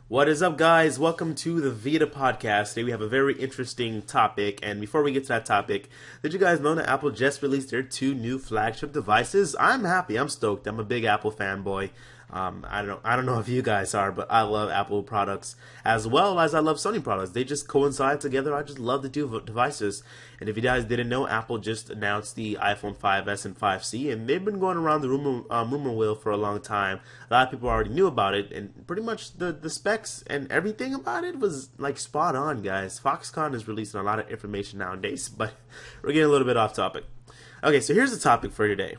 What is up, guys? Welcome to the Vita podcast. Today we have a very interesting topic, and before we get to that topic, did you guys know that Apple just released their two new flagship devices? I'm happy. I'm stoked. I'm a big Apple fanboy. I don't know if you guys are, but I love Apple products as well as I love Sony products. They just coincide together. I just love the two devices. And if you guys didn't know, Apple just announced the iPhone 5s and 5C, and they've been going around the rumor wheel for a long time. A lot of people already knew about it, and pretty much the specs and everything about it was like spot on, guys. Foxconn is releasing a lot of information nowadays, but we're getting a little bit off topic. Okay, so here's the topic for today.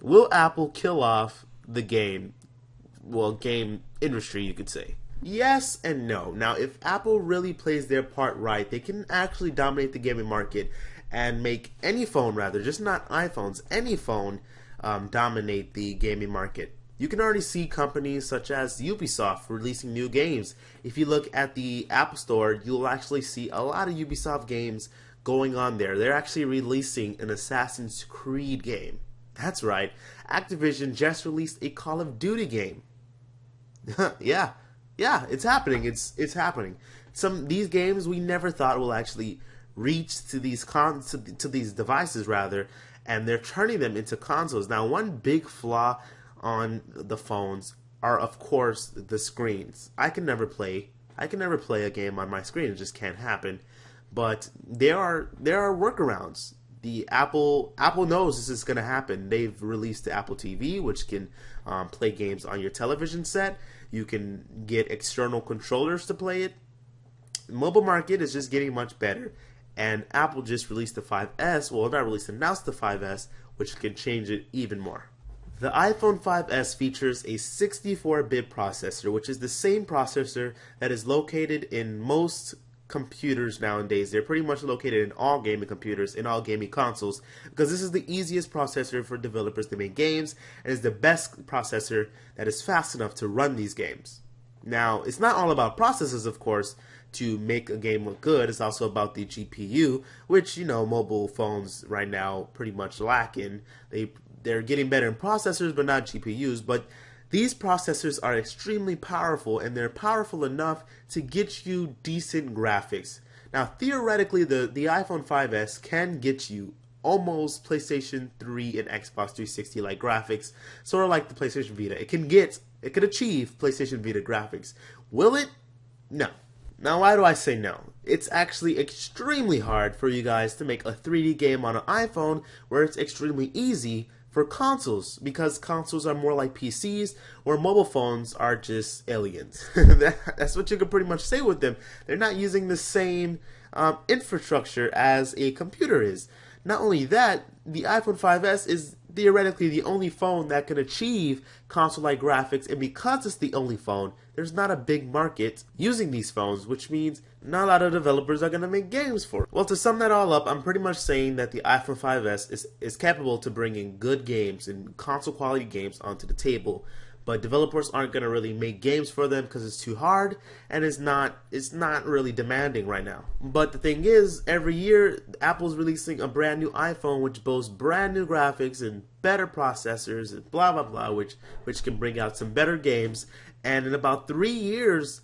Will Apple kill off the game industry, you could say? Yes and no. Now, if Apple really plays their part right, they can actually dominate the gaming market and make any phone, rather, just not iPhones, any phone dominate the gaming market. You can already see companies such as Ubisoft releasing new games. If you look at the Apple Store, you'll actually see a lot of Ubisoft games going on there. They're actually releasing an Assassin's Creed game. That's right. Activision just released a Call of Duty game. yeah, it's happening. It's happening. These games we never thought will actually reach to these to these devices, rather, and they're turning them into consoles. Now, one big flaw on the phones are, of course, the screens. I can never play a game on my screen. It just can't happen. But there are workarounds. The Apple knows this is going to happen. They've released the Apple TV, which can play games on your television set. You can get external controllers to play it. The mobile market is just getting much better, and Apple just released the 5S. Well, not released, announced the 5S, which can change it even more. The iPhone 5S features a 64-bit processor, which is the same processor that is located in most computers nowadays. They're pretty much located in all gaming computers, in all gaming consoles, because this is the easiest processor for developers to make games, and is the best processor that is fast enough to run these games. Now, it's not all about processors, of course, to make a game look good. It's also about the GPU, which, mobile phones right now pretty much lack in. They're getting better in processors, but not GPUs, but these processors are extremely powerful, and they're powerful enough to get you decent graphics. Now, theoretically, the iPhone 5S can get you almost PlayStation 3 and Xbox 360 like graphics, sort of like the PlayStation Vita. It can achieve PlayStation Vita graphics. Will it? No. Now, why do I say no? It's actually extremely hard for you guys to make a 3D game on an iPhone, where it's extremely easy for consoles, because consoles are more like PCs, where mobile phones are just aliens. That's what you can pretty much say with them. They're not using the same infrastructure as a computer is. Not only that, the iPhone 5S is theoretically the only phone that can achieve console-like graphics, and because it's the only phone, there's not a big market using these phones, which means not a lot of developers are going to make games for it. Well, to sum that all up, I'm pretty much saying that the iPhone 5S is capable to bringing good games and console-quality games onto the table, but developers aren't going to really make games for them because it's too hard, and it's not really demanding right now. But the thing is, every year Apple's releasing a brand new iPhone which boasts brand new graphics and better processors and blah blah blah, which can bring out some better games, and in about 3 years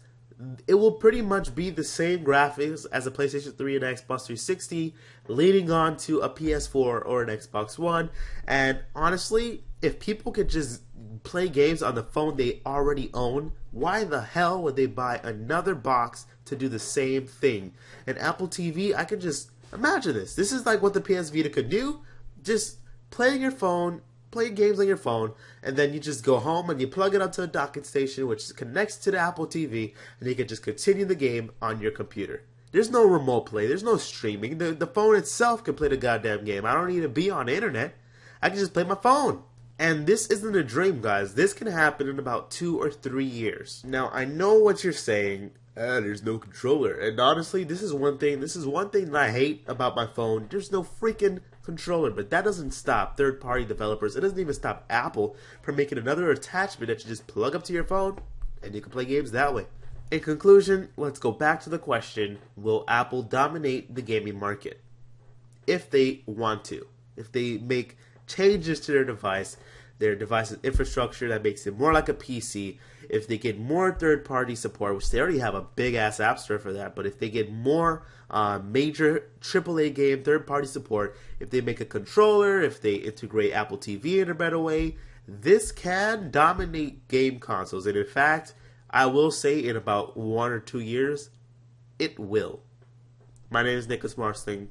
it will pretty much be the same graphics as a PlayStation 3 and Xbox 360, leading on to a PS4 or an Xbox One. And honestly, if people could just play games on the phone they already own, why the hell would they buy another box to do the same thing? An Apple TV, I could just imagine this. This is like what the PS Vita could do. Just playing your phone, play games on your phone, and then you just go home and you plug it up to a docking station which connects to the Apple TV, and you can just continue the game on your computer. There's no remote play, there's no streaming. The phone itself can play the goddamn game. I don't need to be on the internet. I can just play my phone. And this isn't a dream, guys. This can happen in about 2 or 3 years. Now, I know what you're saying. There's no controller. And honestly, this is one thing that I hate about my phone. There's no freaking controller. But that doesn't stop third-party developers. It doesn't even stop Apple from making another attachment that you just plug up to your phone, and you can play games that way. In conclusion, let's go back to the question, will Apple dominate the gaming market? If they want to. If they make changes to their device their device's infrastructure that makes it more like a PC, if they get more third-party support, which they already have a big-ass app store for that, but if they get more major AAA game third-party support, if they make a controller, if they integrate Apple TV in a better way, this can dominate game consoles. And in fact, I will say in about 1 or 2 years, it will. My name is Nicholas Marsling.